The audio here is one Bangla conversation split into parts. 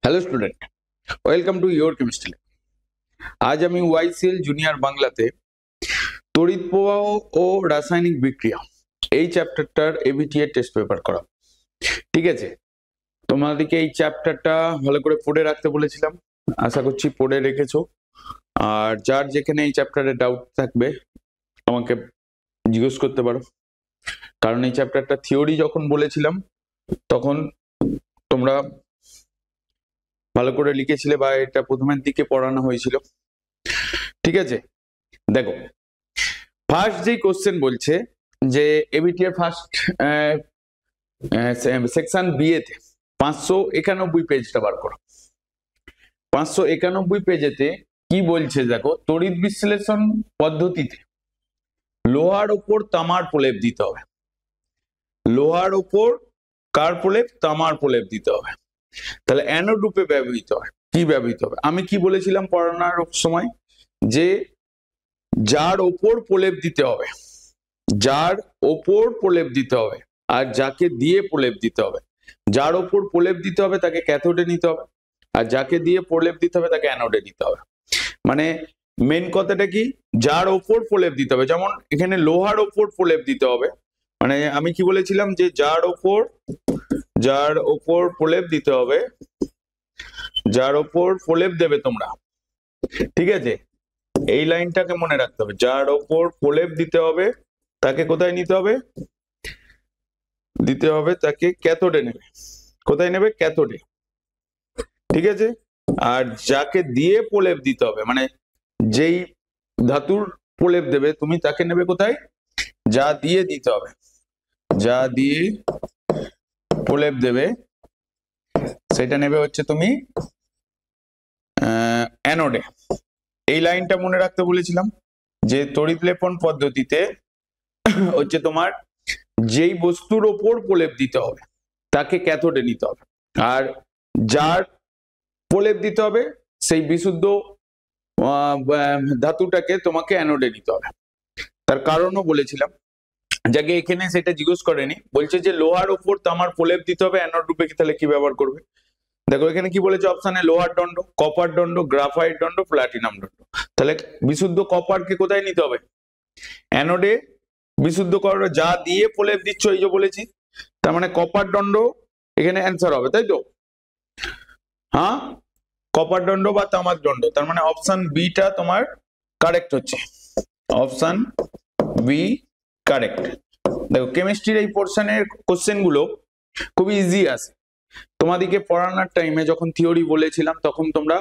Hello student, welcome to your chemistry. আজ আমি ওয়াইসিএল জুনিয়র বাংলাতে তড়িৎ প্রবাহ ও রাসায়নিক বিক্রিয়া এই চ্যাপ্টারটার এবিটিএ টেস্ট পেপার করা। ঠিক আছে, তোমাদেরকে এই চ্যাপ্টারটা ভালো করে পড়ে রাখতে বলেছিলাম, আশা করছি পড়ে রেখেছো। আর যার যেখানে এই চ্যাপ্টারে ডাউট থাকবে আমাকে জিজ্ঞেস করতে পারো, কারণ এই চ্যাপ্টারটা থিওরি যখন বলেছিলাম তখন তোমরা ভালো করে লিখেছিলে বা এটা প্রথমের দিকে পড়ানো হয়েছিল। ঠিক আছে, দেখো ফার্স্ট যে কোশ্চেন বলছে যে এবিটিএর ফার্স্ট সেকশন বি এতে 591 পেজটা বার করো। 591 পেজেতে কি বলছে দেখো, তড়িৎ বিশ্লেষণ পদ্ধতিতে লোহার ওপর তামার প্রলেপ দিতে হবে। লোহার ওপর কার প্রলেপ? তামার প্রলেপ দিতে হবে। তাহলে অ্যানোড রূপে ব্যবহৃত হয়। কি ব্যবহৃত হবে? আমি কি বলেছিলাম পড়ানোর সময়, যে যার ওপর প্রলেপ দিতে হবে, যার ওপর প্রলেপ দিতে হবে আর যাকে দিয়ে প্রলেপ দিতে হবে। যার ওপর প্রলেপ দিতে হবে তাকে ক্যাথোডে নিতে হবে, আর যাকে দিয়ে প্রলেপ দিতে হবে তাকে অ্যানোডে নিতে হবে। মানে মেন কথাটা কি, যার ওপর প্রলেপ দিতে হবে। যেমন এখানে লোহার ওপর প্রলেপ দিতে হবে, মানে আমি কি বলেছিলাম যে যার ওপর প্রলেপ দিতে হবে, যার ওপর প্রলেপ দেবে তোমরা। ঠিক আছে, এই লাইনটাকে মনে রাখতে হবে। যার ওপর প্রলেপ দিতে হবে তাকে কোথায় নিতে হবে? দিতে হবে তাকে ক্যাথোডে নেবে। কোথায় নেবে? ক্যাথোডে। ঠিক আছে, আর যাকে দিয়ে প্রলেপ দিতে হবে, মানে যেই ধাতুর প্রলেপ দেবে তুমি তাকে নেবে কোথায়? যা দিয়ে দিতে হবে, যা দিয়ে প্রলেপ দেবে সেটা নেবে হচ্ছে তুমি অ্যানোডে। এই লাইনটা মনে রাখতে বলেছিলাম যে তড়িৎ লেপন পদ্ধতিতে হচ্ছে তোমার যেই বস্তুর ওপর প্রলেপ দিতে হবে তাকে ক্যাথোডে নিতে হবে, আর যার প্রলেপ দিতে হবে সেই বিশুদ্ধ ধাতুটাকে তোমাকে অ্যানোডে নিতে হবে। তার কারণও বলেছিলাম, যাকে এখানে সেটা জিজ্ঞেস করেনি। বলছে যে লোহার ওপর তামার প্রলেপ দিতে হবে অ্যানোড রূপে, তাহলে কি ব্যবহার করবে? দেখো এখানে কি বলেছে অপশানে, লোহার দণ্ড, কপার দণ্ড, গ্রাফাইট দণ্ড, প্লাটিনাম দণ্ড। তাহলে বিশুদ্ধ কপারকে কোথায় নিতে হবে? অ্যানোডে। বিশুদ্ধ কপার যা দিয়ে প্রলেপ দিচ্ছ, এই যে বলেছি, তার মানে কপার দণ্ড এখানে অ্যান্সার হবে, তাই তো? হ্যাঁ, কপার দণ্ড বা তামার দণ্ড। তার মানে অপশন বিটা তোমার কারেক্ট হচ্ছে, অপশন বি কারেক্ট। দেখো কেমিস্ট্রির এই পোর্শনের কোশ্চেন গুলো খুবই ইজি আছে। তোমাদেরকে পড়ানোর টাইমে যখন থিওরি বলেছিলাম তখন তোমরা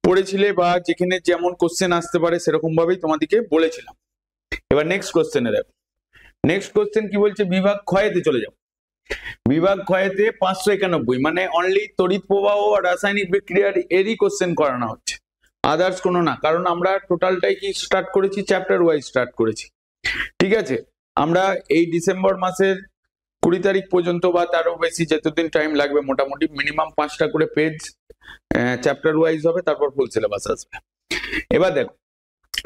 পড়েছিলে, বা যেখানে যেমন কোশ্চেন আসতে পারে সেরকম ভাবেই তোমাদেরকে বলেছিলাম। এবার নেক্সট কোশ্চেনে দেখো, নেক্সট কোশ্চেন কি বলছে, বিভাগ ক্ষয়েতে চলে যাও। বিভাগ ক্ষয়েতে 591, মানে অনলি তড়িৎ প্রবাহ আর রাসায়নিক বিক্রিয়ার এরই কোশ্চেন করানো হচ্ছে, আদার্স কোনো না। কারণ আমরা টোটালটাই কি স্টার্ট করেছি, চ্যাপ্টার ওয়াইজ স্টার্ট করেছি। ঠিক আছে, আমরা এই ডিসেম্বর মাসের 20 তারিখ পর্যন্ত বা তারও বেশি যতদিন টাইম লাগবে, মোটামুটি মিনিমাম 5টা করে পেজ চ্যাপ্টার ওয়াইজ হবে, তারপর ফুল সিলেবাস আসবে। এবার দেখো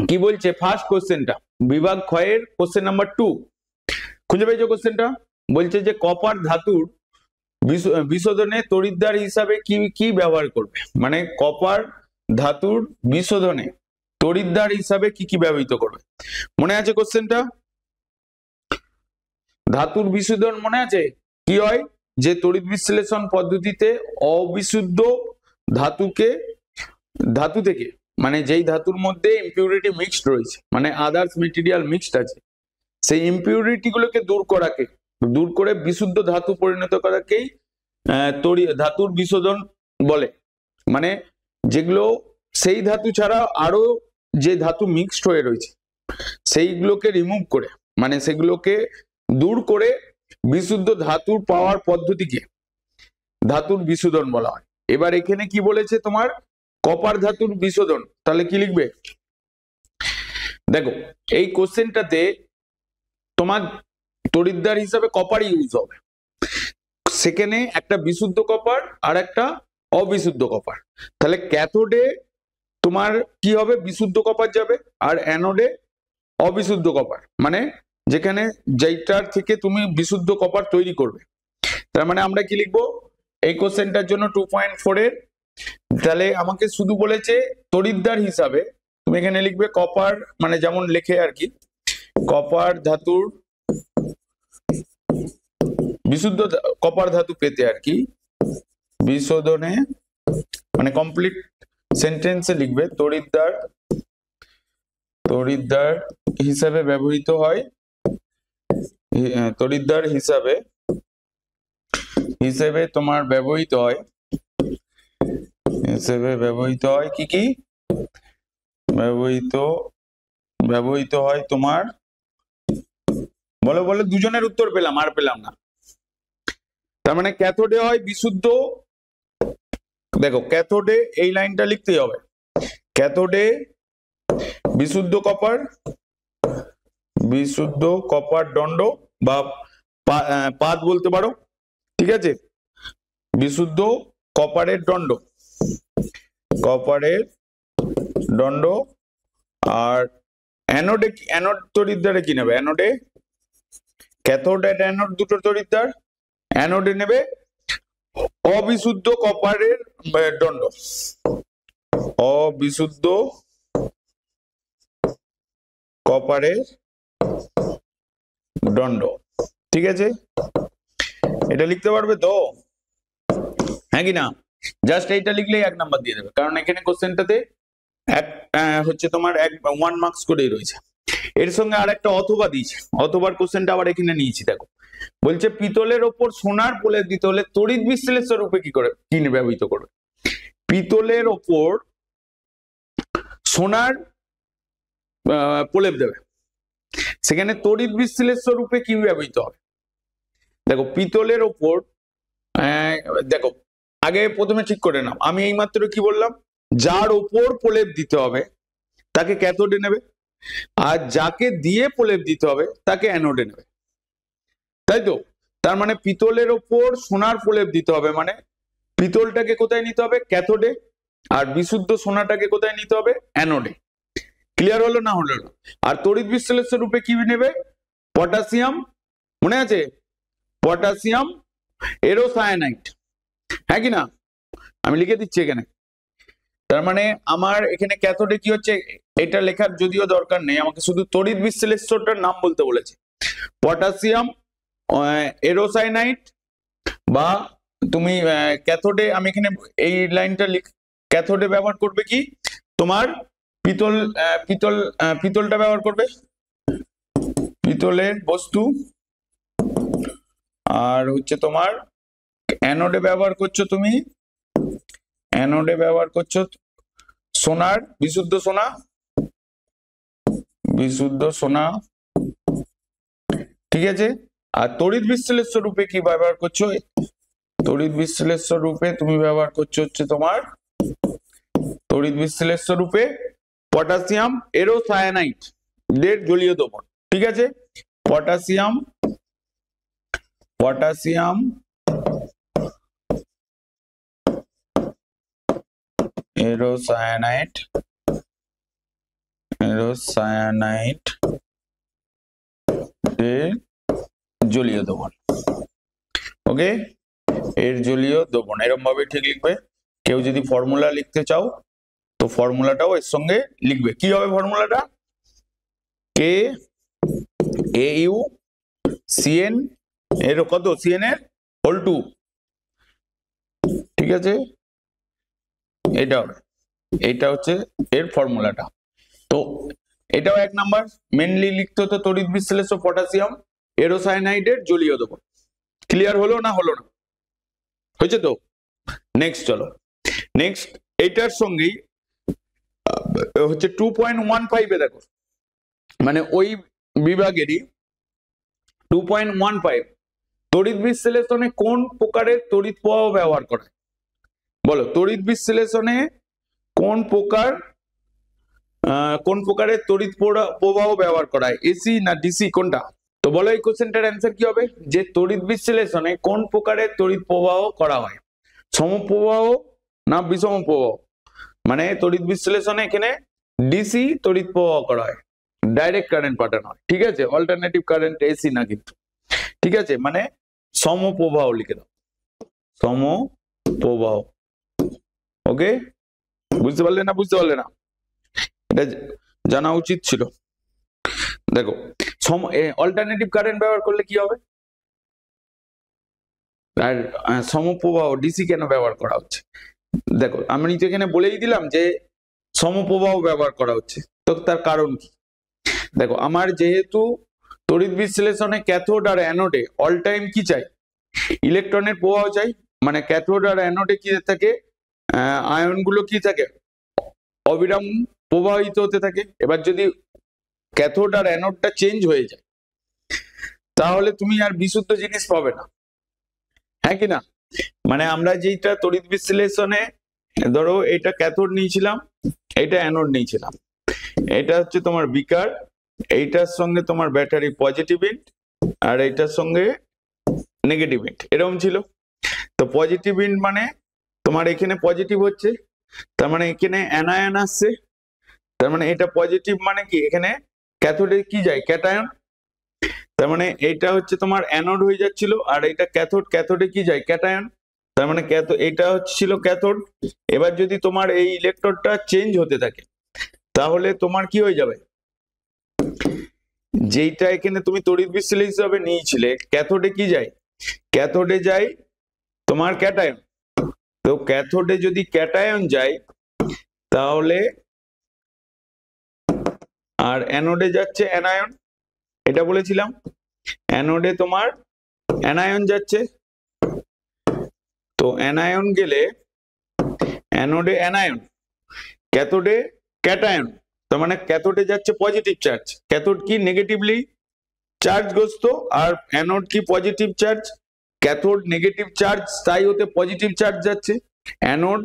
কি বলছে ফার্স্ট কোশ্চেনটা, বিভাগ ক্ষয়ের কোশ্চেন নাম্বার 2। খুঁজে পেয়েছো কোশ্চেনটা? বলছে যে কপার ধাতুর বিশোধনে তড়িৎদ্বার হিসাবে কি ব্যবহার করবে, মানে কপার ধাতুর বিশোধনে তড়িৎদ্বার হিসাবে কি ব্যবহৃত করবে। মনে আছে কোশ্চেনটা? ধাতুর বিশোধন মনে আছে? কি হয়, যে তড়িৎ বিশ্লেষণ পদ্ধতিতে অবিশুদ্ধ ধাতু থেকে, মানে যেই ধাতুর মধ্যে ইম্পিউরিটি মিক্সড রয়েছে, মানে আদার্স মেটেরিয়াল মিক্সড আছে, সেই ইম্পিউরিটি গুলোকে দূর করে বিশুদ্ধ ধাতু পরিণত করাকেই ধাতুর বিশোধন বলে। মানে যেগুলো সেই ধাতু ছাড়া আরো যে ধাতু মিক্সড হয়ে রয়েছে সেইগুলোকে রিমুভ করে, মানে সেগুলোকে দূর করে বিশুদ্ধ ধাতুর পাওয়ার পদ্ধতিকে ধাতুর বিশোধন বলা হয়। এবার এখানে কি বলেছে তোমার, কপার ধাতুর বিশোধন। তাহলে কি লিখবে? দেখো এই কোশ্চেনটাতে তোমার তড়িৎদ্বার হিসাবে কপার ইউজ হবে, সেখানে একটা বিশুদ্ধ কপার আর একটা অবিশুদ্ধ কপার। তাহলে ক্যাথোডে তোমার কি হবে, বিশুদ্ধ কপার যাবে, আর অ্যানোডে অবিশুদ্ধ কপার, মানে যেখানে যেটার থেকে তুমি বিশুদ্ধ কপার তৈরি করবে। তার মানে আমরা কি লিখবো, এই কোশ্চেনটার জন্য 2.4 এর। তাহলে আমাকে শুধু বলেছে তড়িৎদ্বার হিসাবে তুমি এখানে লিখবে কপার, মানে যেমন লেখে আর কি, কপার ধাতুর বিশুদ্ধ কপার ধাতু পেতে আর কি বিশোধনে, মানে কমপ্লিট সেন্টেন্সে লিখবে তড়িৎদ্বার হিসাবে ব্যবহৃত হয়, তড়িৎদ্বার হিসেবে তোমার ব্যবহৃত হয়, কি কি ব্যবহৃত হয় তোমার, বলো বলো, দুজনের উত্তর পেলাম, আর পেলাম না। তার মানে ক্যাথোডে হয় বিশুদ্ধ, দেখো ক্যাথোডে এই লাইনটা লিখতেই হবে, ক্যাথোডে বিশুদ্ধ কপার দণ্ড বা পাত বলতে পারো, ঠিক আছে, বিশুদ্ধ কপারের দণ্ড, আর অ্যানোডে, অ্যানোড তড়িৎদ্বারে কি নেবে, অ্যানোডে, ক্যাথোড আর অ্যানোড দুটো তড়িৎদ্বার, অ্যানোডে নেবে অবিশুদ্ধ কপারের দণ্ড, অবিশুদ্ধ কপারের দণ্ড, ঠিক আছে, এটা লিখতে পারবে তো, হ্যাঁ কি না? জাস্ট এইটা লিখলেই 1 নাম্বার দিয়ে দেবে, কারণ এখানে কোশ্চেনটাতে হচ্ছে তোমার 1 মার্কস করেই রয়েছে। এর সঙ্গে আর একটা অথবা দিয়েছে, অথবার কোশ্চেনটা আবার এখানে নিয়েছি, দেখো বলছে পিতলের ওপর সোনার প্রলেপ দিতে হলে তড়িৎ বিশ্লেষ্য রূপে কি ব্যবহৃত করবে, পিতলের ওপর সোনার প্রলেপ দেবে, সেখানে তড়িৎ বিশ্লেষ্য রূপে কি ব্যবহৃত হবে। দেখো পিতলের ওপর, দেখো আগে প্রথমে ঠিক করে নাও, আমি এইমাত্র কি বললাম, যার ওপর প্রলেপ দিতে হবে তাকে ক্যাথোডে নেবে, আর যাকে দিয়ে প্রলেপ দিতে হবে তাকে অ্যানোডে নেবে, তাই তো? তার মানে পিতলের ওপর সোনার প্রলেপ দিতে হবে, মানে পিতলটাকে কোথায় নিতে হবে, ক্যাথোডে, আর বিশুদ্ধ সোনাটাকে কোথায় নিতে হবে, অ্যানোডে। ক্লিয়ার হলো না হলো না? আর তড়িৎ বিশ্লেষ্য রূপে কি নেবে, পটাশিয়াম, মনে আছে, পটাশিয়াম এরোসায়ানাইট, হ্যাঁ কি না? আমি লিখে দিচ্ছি এখানে। তার মানে আমার এখানে ক্যাথোডে কি হচ্ছে, এটা লেখার যদিও দরকার নেই, আমাকে শুধু তড়িৎ বিশ্লেষ্যটার নাম বলতে বলেছে, পটাশিয়াম এরোসায়ানাইট, বা তুমি ক্যাথোডে, আমি এখানে এই লাইনটা ক্যাথোডে ব্যবহার করবে কি তোমার পিতলটা ব্যবহার করবে, পিতলের বস্তু, আর হচ্ছে তোমার অ্যানোডে ব্যবহার করছো সোনার, বিশুদ্ধ সোনা, ঠিক আছে। আর তড়িৎ বিশ্লেষ্য রূপে কি ব্যবহার করছো, তড়িৎ বিশ্লেষ্য রূপে তুমি ব্যবহার করছো হচ্ছে তোমার তড়িৎ বিশ্লেষ্য রূপে পটাশিয়াম এরোসায়ানাইট এর জলীয় দ্রবণ, ঠিক আছে, পটাশিয়াম এরোসায়ানাইট এর জলীয় দ্রবণ, ওকে, এর জলীয় দ্রবণ, এরকম ভাবে ঠিক লিখবে। কেউ যদি ফর্মুলা লিখতে চাও তো ফর্মুলাটাও এর সঙ্গে লিখবে, কি হবে ফর্মুলাটা, কে এ ইউ সিএন এর কত, সিএন এর হোল 2, ঠিক আছে, এটা হচ্ছে এর ফর্মুলাটা। তো এটাও 1 নাম্বার, মেনলি লিখতে হতো তড়িৎ বিশ্লেষ্য পটাশিয়াম এরোসায়ানাইডের জলীয় দ্রবণ। ক্লিয়ার হলো না হলো না, হয়েছে তো? নেক্সট চলো, নেক্সট এইটার সঙ্গেই হচ্ছে 2.15 এ দেখো, মানে ওই বিভাগেরই 2.15, তড়িৎ বিশ্লেষণে কোন প্রকারের তড়িৎ প্রবাহ ব্যবহার করা হয়, বলো, তড়িৎ বিশ্লেষণে কোন প্রকারের তড়িৎ প্রবাহ ব্যবহার করা হয়, এসি না ডিসি, কোনটা? তো বলো এই কোশ্চেনটার অ্যান্সার কি হবে, যে তড়িৎ বিশ্লেষণে কোন প্রকারের তড়িৎ প্রবাহ করা হয়, সমপ্রবাহ না বিষম প্রবাহ, মানে তড়িৎ বিশ্লেষণে এখানে ডিসি তড়িৎ প্রবাহ করা হয়, ডাইরেক্ট কারেন্ট পাঠানো হয়, ঠিক আছে, অল্টারনেটিভ কারেন্ট এসি না কিন্তু, ঠিক আছে, মানে সমপ্রবাহ লিখে দাও, প্রবাহ। ওকে, বুঝতে পারলে না? বুঝতে পারলে না? এটা জানা উচিত ছিল। দেখো, অল্টারনেটিভ কারেন্ট ব্যবহার করলে কি হবে? আর সমপ্রবাহ ডিসি কেন ব্যবহার করা হচ্ছে? দেখো, আমি তো এখানে বলেই দিলাম যে সমপ্রবাহ ব্যবহার করা হচ্ছে, তো তার কারণ কি? দেখো, আমার যেহেতু তড়িৎ বিশ্লেষণে ক্যাথোড আর অ্যানোডে অল টাইম কি চাই? ইলেকট্রনের প্রবাহ চাই। মানে ক্যাথোড আর অ্যানোডে কি থাকে? আয়নগুলো কি থাকে? অবিরাম প্রবাহিত হতে থাকে। এবার যদি ক্যাথোড আর অ্যানোডটা চেঞ্জ হয়ে যায়, তাহলে তুমি আর বিশুদ্ধ জিনিস পাবে না, হ্যাঁ কি না? মানে আমরা যেটা তড়িৎ বিশ্লেষণে, ধরো এটা ক্যাথোড নিয়েছিলাম, এটা অ্যানোড নিয়েছিলাম, এটা হচ্ছে তোমার বিকার, এইটার সঙ্গে তোমার ব্যাটারি পজিটিভ ইন্ট, আর এইটার সঙ্গে নেগেটিভ ইন্ট, এরকম ছিল। তো পজিটিভ ইন্ট মানে তোমার এখানে পজিটিভ হচ্ছে, তার মানে এখানে অ্যানায়ন আসছে, তার মানে এটা পজিটিভ, মানে কি এখানে ক্যাথোডে কি যায়? ক্যাটায়ন। তার মানে এইটা হচ্ছে তোমার অ্যানোড হয়ে যাচ্ছিল, আর এটা ক্যাথোড, ক্যাথোডে কি যায়? ক্যাটায়ন। তার মানে এটা হচ্ছিল ক্যাথোড। এবার যদি তোমার এই ইলেকট্রনটা চেঞ্জ হতে থাকে, তাহলে তোমার কি হয়ে যাবে? যেইটা এখানে তুমি তড়িৎ বিশ্লেষণ হিসাবে নিয়েছিলে, ক্যাথোডে কি যায়? ক্যাথোডে যায় তোমার ক্যাটায়ন। তো ক্যাথোডে যদি ক্যাটায়ন যায়, তাহলে আর অ্যানোডে যাচ্ছে অ্যানায়ন, এটা বলেছিলাম। অ্যানোডে তোমার অ্যানায়ন যাচ্ছে, তো অ্যানায়ন গেলে অ্যানোডে অ্যানায়ন, ক্যাথোডে ক্যাটায়ন, তার মানে ক্যাথোডে যাচ্ছে পজিটিভ চার্জ, ক্যাথোড কি নেগেটিভলি চার্জগ্রস্ত, আর অ্যানোড কি positive charge. Cathode negative charge, তাই হতে পজিটিভ চার্জ যাচ্ছে, অ্যানোড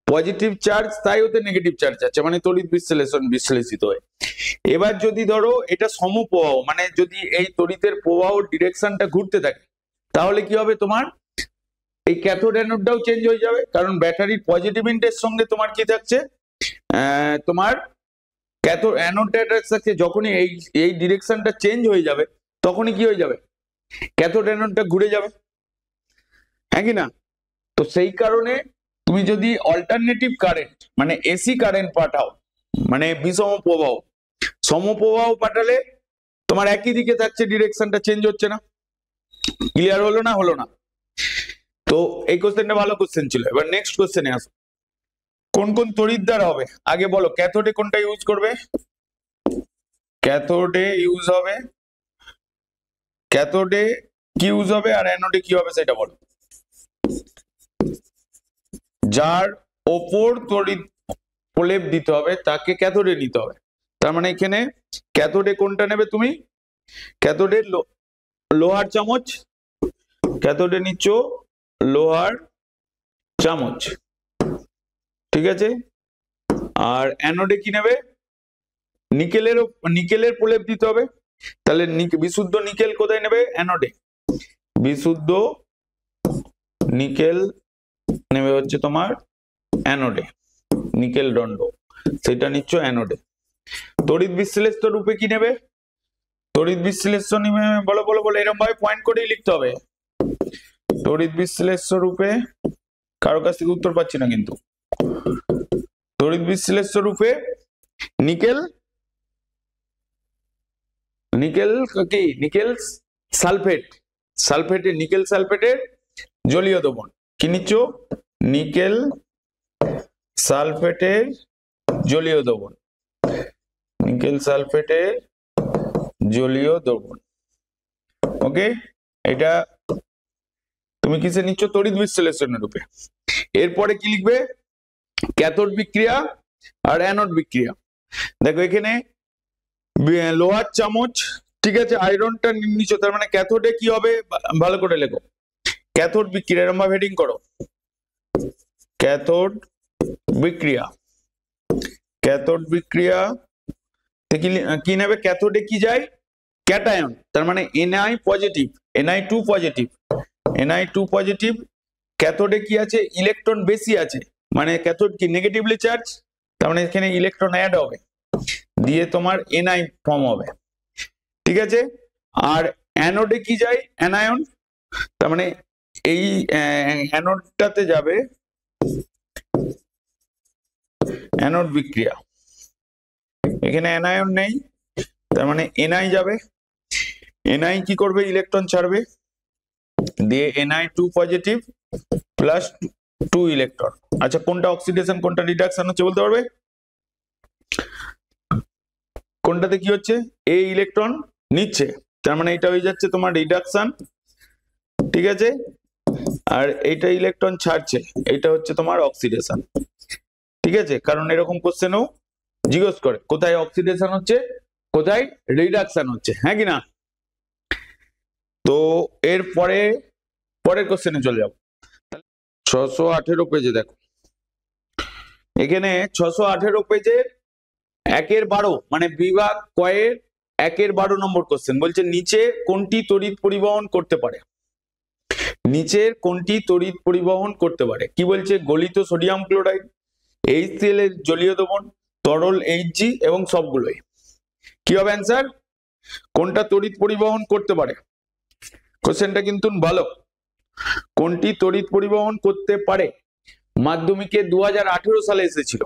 পজিটিভ চার্জ, তাই হতে নেগেটিভ চার্জ যাচ্ছে, মানে তড়িৎ বিশ্লেষণ বিশ্লেষিত হয়। এবার যদি ধরো এটা সমপ্রবাহ, মানে যদি এই তড়িতের প্রবাহ ডিরেকশনটা ঘুরতে থাকে, তাহলে কি হবে? তোমার এই ক্যাথোড অ্যানোডটাও চেঞ্জ হয়ে যাবে, কারণ ব্যাটারির পজিটিভ ইন্টের সঙ্গে তোমার কি থাকছে? তোমার ক্যাথোড অ্যানোডটা থাকছে। যখনই এই ডিরেকশনটা চেঞ্জ হয়ে যাবে, তখনই কি হয়ে যাবে? ক্যাথোড অ্যানোডটা ঘুরে যাবে, হ্যাঁ কি না? তো সেই কারণে তুমি যদি অল্টারনেটিভ কারেন্ট মানে এসি কারেন্ট পাঠাও, মানে বিষম প্রবাহ, সমপ্রবাহ পাঠালে তোমার একই দিকে থাকছে, ডিরেকশনটা চেঞ্জ হচ্ছে না। ক্লিয়ার হলো না? হলো না? তো এই কোশ্চেনটা ভালো কোশ্চেন ছিল। এবার নেক্সট কোশ্চেনে আসো। কোন কোন তড়িৎদ্বার হবে? আগে বলো, ক্যাথোডে কোনটা ইউজ করবে? ক্যাথোডে ইউজ হবে, ক্যাথোডে কি ইউজ হবে, আর অ্যানোডে কি হবে সেটা বলো। যার ওপর তড়িৎ প্রলেপ দিতে হবে তাকে ক্যাথোডে নিতে হবে। তার মানে এখানে ক্যাথোডে কোনটা নেবে তুমি? ক্যাথোডে লোহার চামচ, ক্যাথোডে নিচ্ছ লোহার চামচ, ঠিক আছে। আর অ্যানোডে কি নেবে? নিকেলের প্রলেপ দিতে হবে। তাহলে বিশুদ্ধ নিকেল কোথায় নেবে? অ্যানোডে। বিশুদ্ধ নিকেল নেবে হচ্ছে তোমার অ্যানোডে, নিকেল দণ্ড, সেটা নিচ্ছ অ্যানোডে। তড়িৎ বিশ্লেষ্য রূপে কি নেবে? তড়িৎ বিশ্লেষ্য নিবে, বলো বলো বলো, এরকম ভাবে পয়েন্ট করেই লিখতে হবে। তড়িৎ বিশ্লেষ্য রূপে, কারো কাছ থেকে উত্তর পাচ্ছি না কিন্তু। তড়িৎ বিশ্লেষ্য রূপে নিকেল, নিকেল কি? নিকেল সালফেট, সালফেটের, নিকেল সালফেটের জলীয় দ্রবণ কি নিচ্ছ? নিকেল সালফেটের জলীয় দ্রবণ, নিকেল সালফেটের জলীয় দ্রবণ। ওকে, এটা তুমি কিসে নিচ্ছ? তড়িৎ বিশ্লেষণের রূপে। এরপরে কি লিখবে? ক্যাথোড বিক্রিয়া আর অ্যানোড বিক্রিয়া। দেখো এখানে লোহার চামচ, ঠিক আছে, আয়রনটা নিচ্ছ, তার মানে ক্যাথোডে কি হবে? ভালো করে লেখো, ক্যাথোড বিক্রিয়া, এরকম ভাবে হেডিং করো, ক্যাথোড বিক্রিয়া। ক্যাথোড বিক্রিয়া কি নেবে? ক্যাথোডে কি যায়? ক্যাটায়ন, তার মানে Ni positive, Ni2 positive, Ni2 positive. ক্যাথোডে কি আছে? ইলেকট্রন বেশি আছে, মানে ক্যাথোড কি নেগেটিভলি চার্জ, তার মানে এখানে ইলেকট্রন অ্যাড হবে, দিয়ে তোমার Ni ফর্ম হবে, ঠিক আছে। আর অ্যানোডে কি যায়? অ্যানায়ন, তার মানে এই অ্যানোডটাতে যাবে অ্যানোড বিক্রিয়া, এখানে অ্যানায়ন নেই, তার মানে এনআই যাবে, এনআই কি করবে, ইলেকট্রন ছাড়বে, দিয়ে NI2 পজিটিভ প্লাস 2 ইলেকট্রন। আচ্ছা কোনটা অক্সিডেশন কোনটা রিডাকশন হচ্ছে বলতে পারবে? কোনটাতে কি হচ্ছে, এই ইলেকট্রন নিচ্ছে, তার মানে এটা হয়ে যাচ্ছে তোমার রিডাকশন, ঠিক আছে, আর এইটা ইলেকট্রন ছাড়ছে, এটা হচ্ছে তোমার অক্সিডেশন, ঠিক আছে, কারণ এরকম কোশ্চেনও জিজ্ঞেস করে কোথায় অক্সিডেশন হচ্ছে কোথায় রিডাকশন হচ্ছে, হ্যাঁ কি না? তো এর পরের কোশ্চেনে চলে যাব। 618 পেজে দেখো, এখানে 618 পেজে 1/12 মানে বিভাগ কয়ের 1/12 নম্বর কোশ্চেন বলছে নিচে কোনটি তড়িৎ পরিবহন করতে পারে, নিচের কোনটি তড়িৎ পরিবহন করতে পারে, কি বলছে, গলিত সোডিয়াম ক্লোরাইড, HCl এর জলীয় দ্রবণ, তরল Hg এবং সবগুলোই। কি হবে অ্যান্সার, কোনটা তড়িৎ পরিবহন করতে পারে? কোশ্চেনটা কিন্তু ভালো, কোনটি তড়িৎ পরিবহন করতে পারে, মাধ্যমিকে 2018 সালে এসেছিল,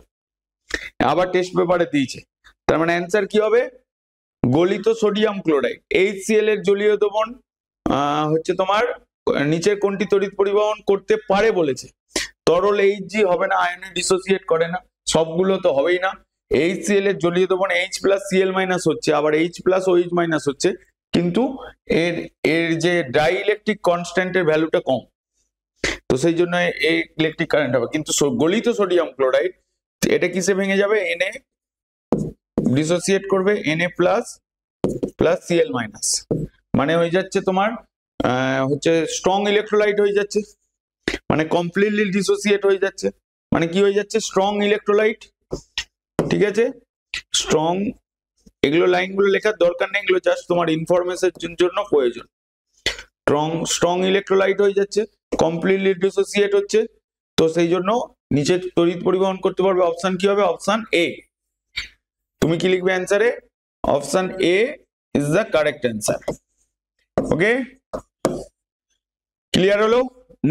আবার টেস্ট পেপারে দিয়েছে, তার মানে অ্যান্সার কি হবে, গলিত সোডিয়াম ক্লোরাইড। HCl এর জলীয় দ্রবণ হচ্ছে তোমার নিচের কোনটি তড়িৎ পরিবহন করতে পারে বলেছে, তরল Hg হবে না, আয়নে ডিসোসিয়েট করে না, সবগুলো তো হবেই না, HCl এর জলীয় দ্রবণ H+Cl- হচ্ছে, আবার H+OH- হচ্ছে, কিন্তু এর যে ডাই ইলেকট্রিক কনস্ট্যান্টের ভ্যালুটা কম, তো সেই জন্য এই ইলেকট্রিক কারেন্ট হবে, কিন্তু গলিত সোডিয়াম ক্লোরাইড এটা কিসে ভেঙে যাবে, Na ডিসোসিয়েট করবে, Na+Cl-, মানে হয়ে যাচ্ছে তোমার হচ্ছে স্ট্রং ইলেকট্রোলাইট হয়ে যাচ্ছে, মানে কমপ্লিটলি ডিসোসিয়েট হয়ে যাচ্ছে, মানে কি হয়ে যাচ্ছে, স্ট্রং ইলেকট্রোলাইট, ঠিক আছে, স্ট্রং, এগুলো লাইনগুলো লেখার দরকার নেই, এগুলো জাস্ট তোমার ইনফরমেশনের জন্য প্রয়োজন, স্ট্রং ইলেকট্রোলাইট হয়ে যাচ্ছে, কমপ্লিটলি ডিসোসিয়েট হচ্ছে, তো সেই জন্য নিচে তড়িৎ পরিবহন করতে পারবে, অপশন কি হবে, অপশন এ। তুমি কি লিখবে অ্যান্সারে, option A is the correct answer. Okay, clear হলো?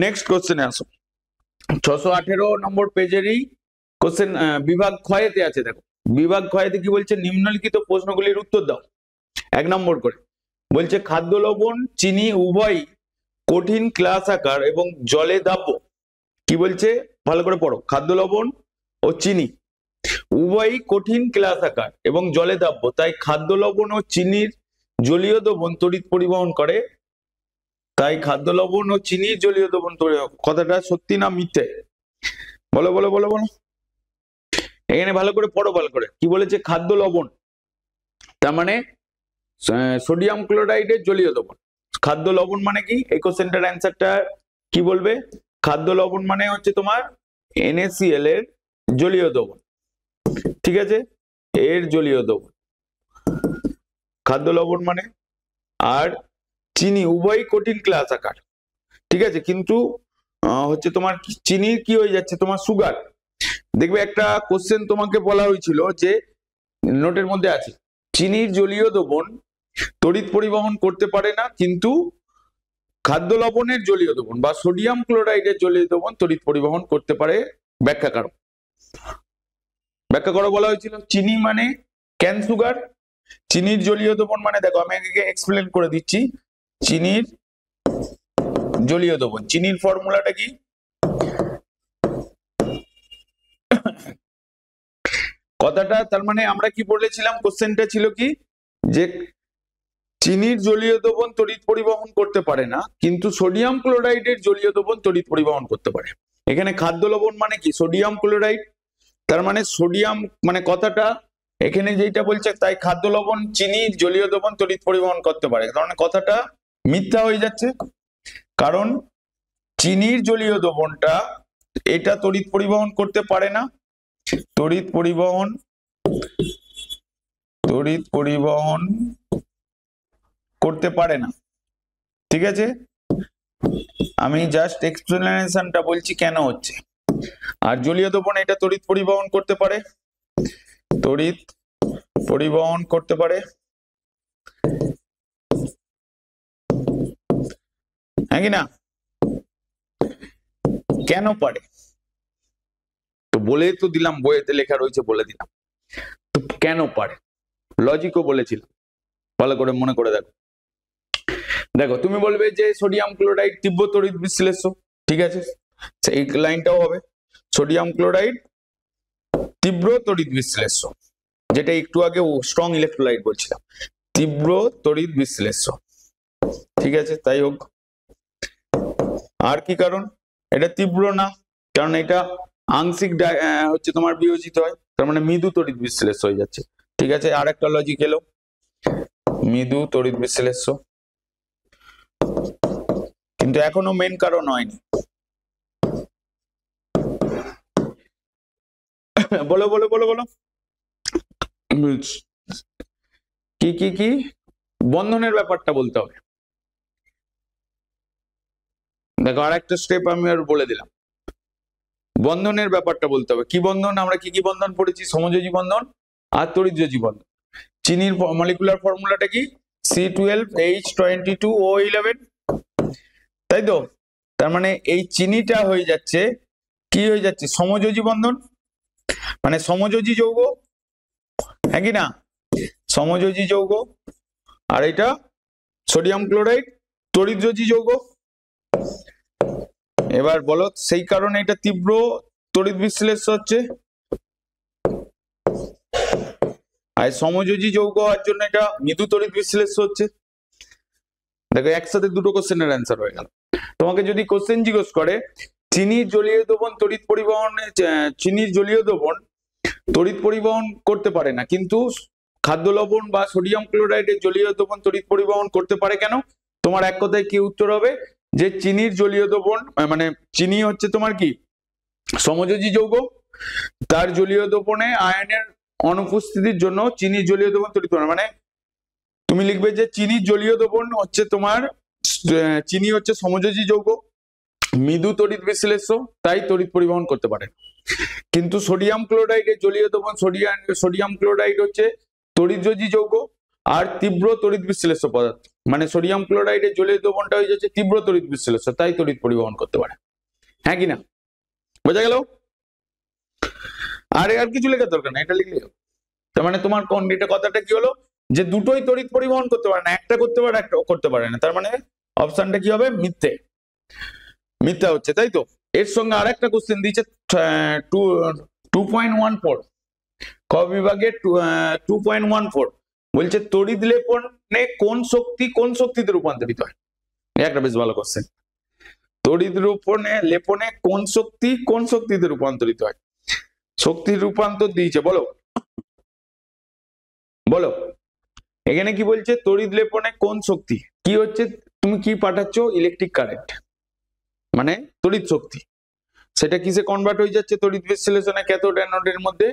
নেক্সট কোশ্চেনে আসো, 618 নম্বর পেজেরই কোশ্চেন, বিভাগ ক্ষয়েতে আছে, দেখো বিভাগ ক্ষয়েতে কি বলছে, নিম্নলিখিত প্রশ্নগুলির উত্তর দাও 1 নম্বর করে, বলছে খাদ্য লবণ চিনি উভয় কঠিন ক্লাস আকার এবং জলে দাব্য, কি বলছে ভালো করে পড়ো, খাদ্য লবণ ও চিনি উভয়ই কঠিন ক্লাস আকার এবং জলে দাব্য, তাই খাদ্য লবণ ও চিনির জলীয় দ্রবণ তড়িৎ পরিবহন করে, তাই খাদ্য লবণ ও চিনির জলীয় দ্রবণ, কথাটা সত্যি না মিথ্যে, বলো বলো বলো বলো, এখানে ভালো করে পড়ো, ভালো করে কি বলেছে, খাদ্য লবণ তার মানে সোডিয়াম ক্লোরাইডের জলীয় দ্রবণ, খাদ্য লবণ মানে কি, এই কোশ্চেনটার অ্যান্সারটা কি বলবে, খাদ্য লবণ মানে হচ্ছে তোমার NaCl এর জলীয় দ্রবণ, ঠিক আছে, এর জলীয় দ্রবণ খাদ্য লবণ মানে, আর চিনি উভয় কঠিন ক্লাস আকার, ঠিক আছে, কিন্তু হচ্ছে তোমার চিনির কি হয়ে যাচ্ছে তোমার সুগার, দেখবে একটা কোশ্চেন তোমাকে বলা হয়েছিল যে নোটের মধ্যে আছে, চিনির জলীয় দ্রবণ তড়িৎ পরিবহন করতে পারে না, কিন্তু খাদ্য লবণের জলীয় দ্রবণ বা সোডিয়াম ক্লোরাইডের জলীয় দ্রবণ তড়িৎ পরিবহন করতে পারে, ব্যাখ্যা করো বলা হয়েছিল, চিনি মানে ক্যান সুগার, চিনির জলীয় দ্রবণ মানে দেখো আমি আগে এক্সপ্লেন করে দিচ্ছি, চিনির জলীয় দ্রবণ, চিনির ফর্মুলাটা কি, কথাটা তার মানে আমরা কি বলেছিলাম, কোশ্চেনটা ছিল কি যে চিনির জলীয় দ্রবণ তড়িৎ পরিবহন করতে পারে না, কিন্তু সোডিয়াম ক্লোরাইডের জলীয় দ্রবণ তড়িৎ পরিবহন করতে পারে, এখানে খাদ্য লবণ মানে কি সোডিয়াম ক্লোরাইড, তার মানে সোডিয়াম মানে কথাটা এখানে যেটা বলছে, তাই খাদ্য লবণ চিনির জলীয় দ্রবণ তড়িৎ পরিবহন করতে পারে, কারণ কথাটা মিথ্যা হয়ে যাচ্ছে, কারণ চিনির জলীয় দ্রবণটা এটা তড়িৎ পরিবহন করতে পারে না, তড়িৎ পরিবহন করতে পারে না, ঠিক আছে, আমি জাস্ট এক্সপ্লেনেশনটা বলছি কেন হচ্ছে, আর জলীয় দ্রবণ এটা তড়িৎ পরিবহন করতে পারে, তড়িৎ পরিবহন করতে পারে, হ্যাঁ কি না, কেন পারে? তো বলে তো দিলাম, বইয়েতে লেখা রয়েছে, বলে দিলাম। তো কেন পারে, লজিকও বলেছিলাম, ভালো করে মনে করে দেখো। দেখো তুমি বলবে যে সোডিয়াম ক্লোরাইড তীব্র তড়িৎ বিশ্লেষ্য, ঠিক আছে, এই লাইনটাও হবে, সোডিয়াম ক্লোরাইড তীব্র তড়িৎ বিশ্লেষ্য, যেটা একটু আগে স্ট্রং ইলেকট্রোলাইট বলছিলাম, তীব্র তড়িৎ বিশ্লেষ্য, ঠিক আছে, তাই হোক। আর কি কারণ? এটা তীব্র না, কারণ এটা আংশিক হচ্ছে তোমার বিয়োজিত হয়, তার মানে মৃদু তড়িৎ বিশ্লেষ্য হয়ে যাচ্ছে, ঠিক আছে। আর একটা লজিক এলো, মৃদু তড়িৎ বিশ্লেষ্য, কিন্তু এখনো মেন কারণ হয়নি। বলো বলো বলো বলো, কি কি কি? বন্ধনের ব্যাপারটা বলতে হবে। দেখো আর একটা স্টেপ আমি আর বলে দিলাম, বন্ধনের ব্যাপারটা বলতে হবে। কি বন্ধন? আমরা কি কি বন্ধন পড়েছি? সমযোজী বন্ধন আর তড়িৎযোজী বন্ধন। চিনির মলিকুলার ফর্মুলাটা কি? C12H22O11, তাই তো? তার মানে এই চিনিটা হয়ে যাচ্ছে, কি হয়ে যাচ্ছে? সমযোজী বন্ধন, মানে সমযোজী যৌগ, হ্যাঁ কি না? সমযোজী যৌগ। আর এটা সোডিয়াম ক্লোরাইড তড়িৎযোজী যৌগ। এবার বলো সেই কারণে এটা তীব্র তড়িৎ বিশ্লেষ্য হচ্ছে, আর সমযোজী যৌগ হওয়ার জন্য এটা মৃদু তড়িৎ বিশ্লেষ্য হচ্ছে। দেখো একসাথে দুটো কোশ্চেনের অ্যান্সার হয়ে গেল। তোমাকে যদি কোশ্চেন জিজ্ঞেস করে চিনির জলীয় দ্রবণ তড়িৎ পরিবহনে, চিনির জলীয় দ্রবণ তড়িৎ পরিবহন করতে পারে না, কিন্তু খাদ্য লবণ বা সোডিয়াম ক্লোরাইডের জলীয় দ্রবণ তড়িৎ পরিবহন করতে পারে কেন? তোমার এক কথায় কি উত্তর হবে? যে চিনির জলীয় দ্রবণ, মানে চিনি হচ্ছে তোমার কি সমযোজী যৌগ, তার জলীয় দ্রবণে আয়নের অনুপস্থিতির জন্য চিনির জলীয় দ্রবণ তড়িৎ পরিবহন, মানে তুমি লিখবে যে চিনির জলীয় দ্রবণ হচ্ছে তোমার, চিনি হচ্ছে সমযোজী যৌগ, মৃদু তড়িৎ বিশ্লেষ্য, তাই তড়িৎ পরিবহন করতে পারে। কিন্তু সোডিয়াম ক্লোরাইডের জলীয় দ্রবণ, সোডিয়াম ক্লোরাইড হচ্ছে তড়িৎযোজী যৌগ আর তীব্র তড়িৎ বিশ্লেষ্য পদার্থ, মানে সোডিয়াম ক্লোরাইডের জলীয় দ্রবণটা হয়ে যাচ্ছে তীব্র তড়িৎ বিশ্লেষ্য, তাই তড়িৎ পরিবহন করতে পারে, হ্যাঁ কি না? বোঝা গেল? আর কিছু লেখার দরকার না, এটা লিখলে তার মানে তোমার কোন এটা কথাটা কি হলো? যে দুটোই তড়িৎ পরিবহন করতে পারে না, একটা করতে পারে একটা করতে পারে না, তার মানে অপশনটা কি হবে? মিথ্যে, মিথ্যা হচ্ছে, তাই তো। এর সঙ্গে আরেকটা কোশ্চেন দিয়েছে 2.14, ক বিভাগের 2.14, বলছে তড়িৎ লেপনে কোন শক্তি কোন শক্তিতে রূপান্তরিত হয়? একটা বেশ ভালো কোশ্চেন। তড়িৎ লেপনে কোন শক্তি কোন শক্তিতে রূপান্তরিত হয়? শক্তির রূপান্তর দিয়েছে, বলো বলো। এখানে কি বলছে? তড়িৎ লেপনে কোন শক্তি কি হচ্ছে? তুমি কি পাঠাচ্ছ? ইলেকট্রিক কারেন্ট, মানে তড়িৎ শক্তি, সেটা কিসে কনভার্ট হয়ে যাচ্ছে? তড়িৎ বিশ্লেষণে ক্যাথোড অ্যানোডের মধ্যে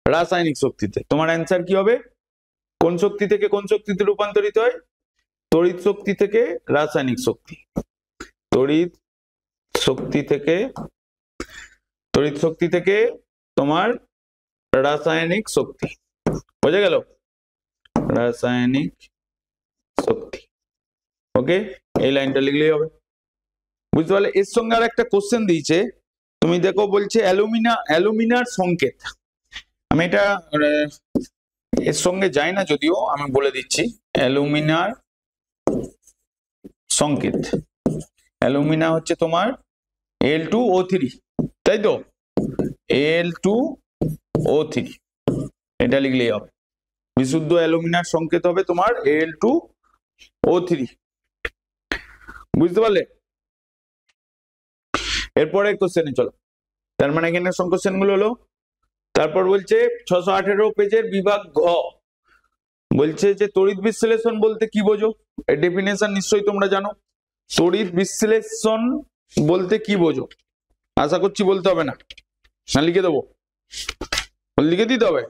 রাসায়নিক শক্তিতে। তোমার অ্যান্সার কি হবে? কোন শক্তি থেকে কোন শক্তিতে রূপান্তরিত হয়? তড়িৎ শক্তি থেকে রাসায়নিক শক্তি, তড়িৎ শক্তি থেকে তোমার রাসায়নিক শক্তি। বোঝা গেল? রাসায়নিক শক্তি, ওকে, এই লাইনটা লিখলেই হবে, বুঝতে পারলে? এর সঙ্গে আর একটা কোশ্চেন দিয়েছে, তুমি দেখো, বলছে অ্যালুমিনার সংকেত। আমি এটা এর সঙ্গে যাই না যদিও, আমি বলে দিচ্ছি। অ্যালুমিনার সংকেত, অ্যালুমিনা হচ্ছে তোমার Al2O3, তাই তো? Al2O3, এটা লিখলেই হবে। বিশুদ্ধ অ্যালুমিনার সংকেত হবে তোমার Al2O3, বুঝতে পারলে? এরপরে কোশ্চেনে চলো। তার মানে এখানে কোশ্চেন গুলো হলো, তারপর বলছে 618 পেজের বিভাগ ঘ, বলছে যে তড়িৎ বিশ্লেষণ বলতে কি বোঝো? এর ডেফিনেশন নিশ্চয়ই তোমরা জানো। তড়িৎ বিশ্লেষণ বলতে কি বোঝো? আশা করছি বলতে হবে না, না লিখে দেবো? লিখে দিতে হবে।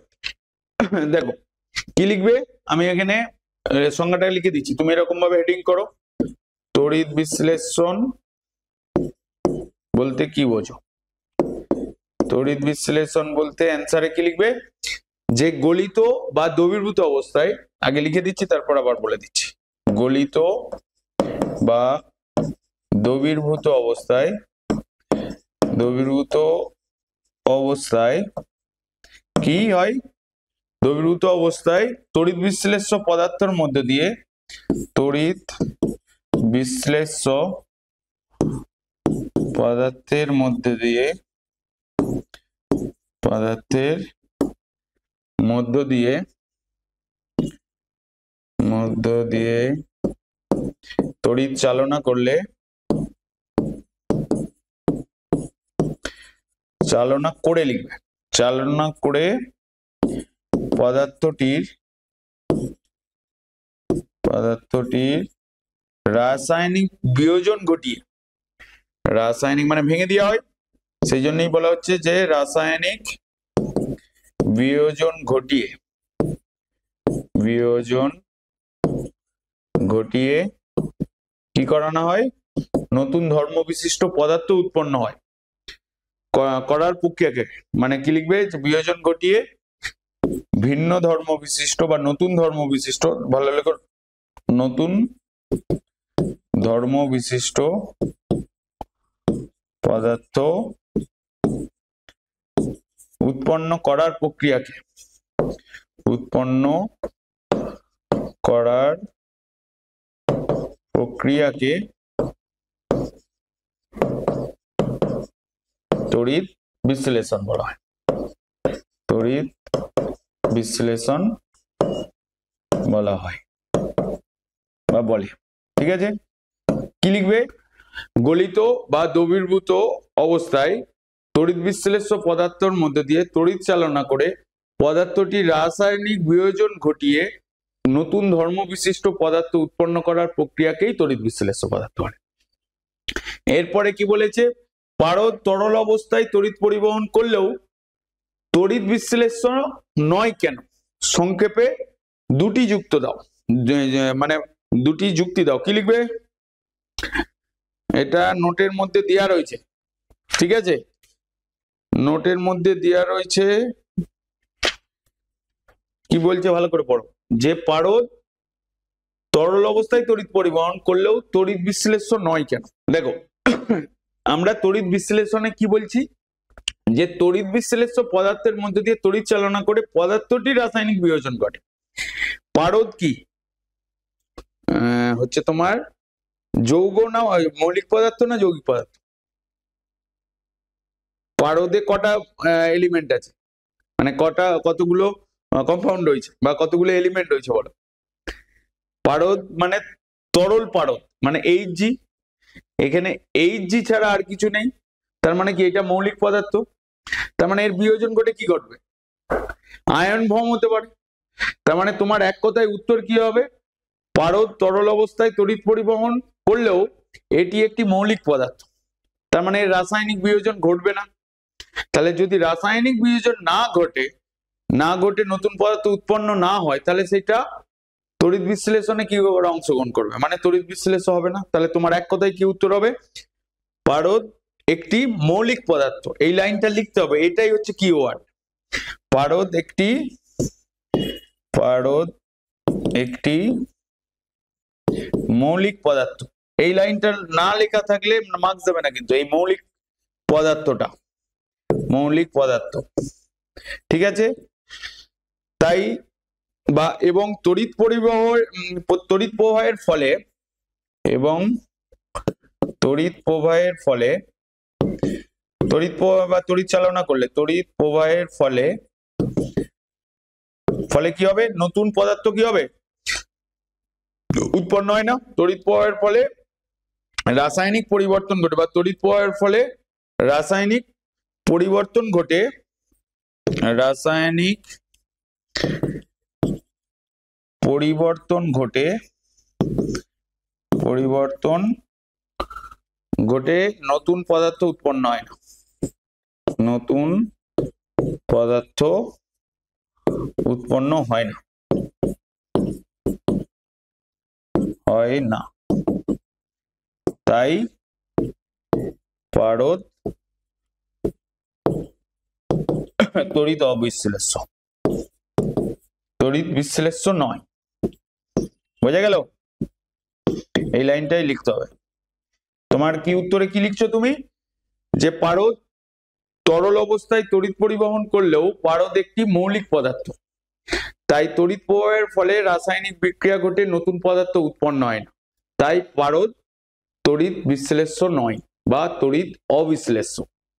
দেখো কি লিখবে, আমি এখানে সংজ্ঞাটা লিখে দিচ্ছি, তুমি এরকম ভাবে হেডিং করো, তড়িৎ বিশ্লেষণ বলতে কি বোঝো? তড়িৎ বিশ্লেষণ বলতে অ্যান্সারে কি লিখবে? যে গলিত বা দ্রবীভূত অবস্থায়, আগে লিখে দিচ্ছি তারপর আবার বলে দিচ্ছি, গলিত বা দ্রবীভূত অবস্থায় দ্রবীভূত অবস্থায় কি হয়? দ্রবীভূত অবস্থায় তড়িৎ বিশ্লেষ্য পদার্থের মধ্যে দিয়ে তড়িৎ বিশ্লেষ্য পদার্থের মধ্যে দিয়ে তড়িৎ চালনা করলে চালনা করে পদার্থটির রাসায়নিক বিয়োজন ঘটিয়ে, রাসায়নিক মানে ভেঙে দেওয়া হয়, সেই জন্যই বলা হচ্ছে যে রাসায়নিক বিয়োজন ঘটিয়ে কি করানো হয়? নতুন ধর্ম বিশিষ্ট পদার্থ উৎপন্ন হয়। করার প্রক্রিয়াকে মানে কি লিখবে? বিয়োজন ঘটিয়ে ভিন্ন ধর্ম বিশিষ্ট বা নতুন ধর্ম বিশিষ্ট, ভালো লেখো, নতুন ধর্ম বিশিষ্ট পদার্থ উৎপন্ন করার প্রক্রিয়াকে তড়িৎ বিশ্লেষণ বলা হয়। তড়িৎ বিশ্লেষণ বলা হয় বা বলে। ঠিক আছে, কি লিখবে? গলিত বা দ্রবীভূত অবস্থায় তড়িৎ বিশ্লেষ্য পদার্থের মধ্যে দিয়ে তড়িৎ চালনা করে পদার্থটি রাসায়নিক বিয়োজন ঘটিয়ে নতুন ধর্ম বিশিষ্ট পদার্থ উৎপন্ন করার প্রক্রিয়াকেই তড়িৎ বিশ্লেষ্য পদার্থ বলে। এরপরে কি বলেছে? পারদ তরল অবস্থায় তড়িৎ পরিবহন করলেও তড়িৎ বিশ্লেষ্য নয় কেন? সংক্ষেপে দুটি যুক্তি দাও, মানে দুটি যুক্তি দাও। কি লিখবে? এটা নোটের মধ্যে দেয়া রয়েছে, ঠিক আছে, নোটের মধ্যে দেয়া রয়েছে। কি বলছে ভালো করে পড়ো। যে পারদ তরল অবস্থায় তড়িৎ পরিবহন করলেও তড়িৎ বিশ্লেষ্য নয় কেন? দেখো, আমরা তড়িৎ বিশ্লেষণে কি বলছি? যে তড়িৎ বিশ্লেষ্য পদার্থের মধ্যে দিয়ে তড়িৎ চালনা করে পদার্থটি রাসায়নিক বিয়োজন ঘটে। পারদ কি হচ্ছে তোমার যৌগ না মৌলিক পদার্থ না যৌগিক পদার্থ? পারদে কটা এলিমেন্ট আছে, মানে কতগুলো কম্পাউন্ড রয়েছে বা কতগুলো এলিমেন্ট রয়েছে বলো? পারদ মানে তরল পারদ, মানে Hg, এখানে Hg ছাড়া আর কিছু নেই। তার মানে কি এটা মৌলিক পদার্থ? তার মানে এর বিয়োজন ঘটে কি ঘটবে? আয়ন ফর্ম হতে পারে। তার মানে তোমার এক কথায় উত্তর কি হবে? পারদ তরল অবস্থায় তড়িৎ পরিবহন করলেও এটি একটি মৌলিক পদার্থ, তার মানে এর রাসায়নিক বিয়োজন ঘটবে না। তাহলে যদি রাসায়নিক বিয়োজন না ঘটে নতুন পদার্থ উৎপন্ন না হয়, তাহলে সেটা তড়িৎ বিশ্লেষণে কি করে অংশগ্রহণ করবে? মানে তড়িৎ বিশ্লেষণ হবে না। তাহলে তোমার এক কথায় কি উত্তর হবে? পারদ একটি মৌলিক পদার্থ। এই লাইনটা লিখতে হবে, এটাই হচ্ছে কিওয়ার্ড। পারদ একটি মৌলিক পদার্থ। এই লাইনটা না লেখা থাকলে মার্কস দেবে না কিন্তু। এই মৌলিক পদার্থ, ঠিক আছে। তাই বা এবং তড়িৎ প্রবাহের ফলে তড়িৎ প্রবাহ বা তড়িৎ চালনা করলে তড়িৎ প্রবাহের ফলে কি হবে? নতুন পদার্থ কি হবে? উৎপন্ন হয় না? তড়িৎ প্রবাহের ফলে রাসায়নিক পরিবর্তন ঘটে বা তড়িৎ প্রবাহের ফলে রাসায়নিক পরিবর্তন ঘটে নতুন পদার্থ উৎপন্ন হয় না। নতুন পদার্থ উৎপন্ন হয় না। তাই পারদ তড়িৎ বিশ্লেষ্য নয়। বোঝা গেল? এই লাইনটাই লিখতে হবে। তোমার কি উত্তরে কি লিখছো তুমি? যে পারদ তরল অবস্থায় তড়িৎ পরিবহন করলেও পারদ একটি মৌলিক পদার্থ, তাই তড়িৎ প্রবাহের ফলে রাসায়নিক বিক্রিয়া ঘটে নতুন পদার্থ উৎপন্ন হয় না, তাই পারদ তড়িৎ বিশ্লেষ্য নয় বা তড়িৎ অবিশ্লেষ্য।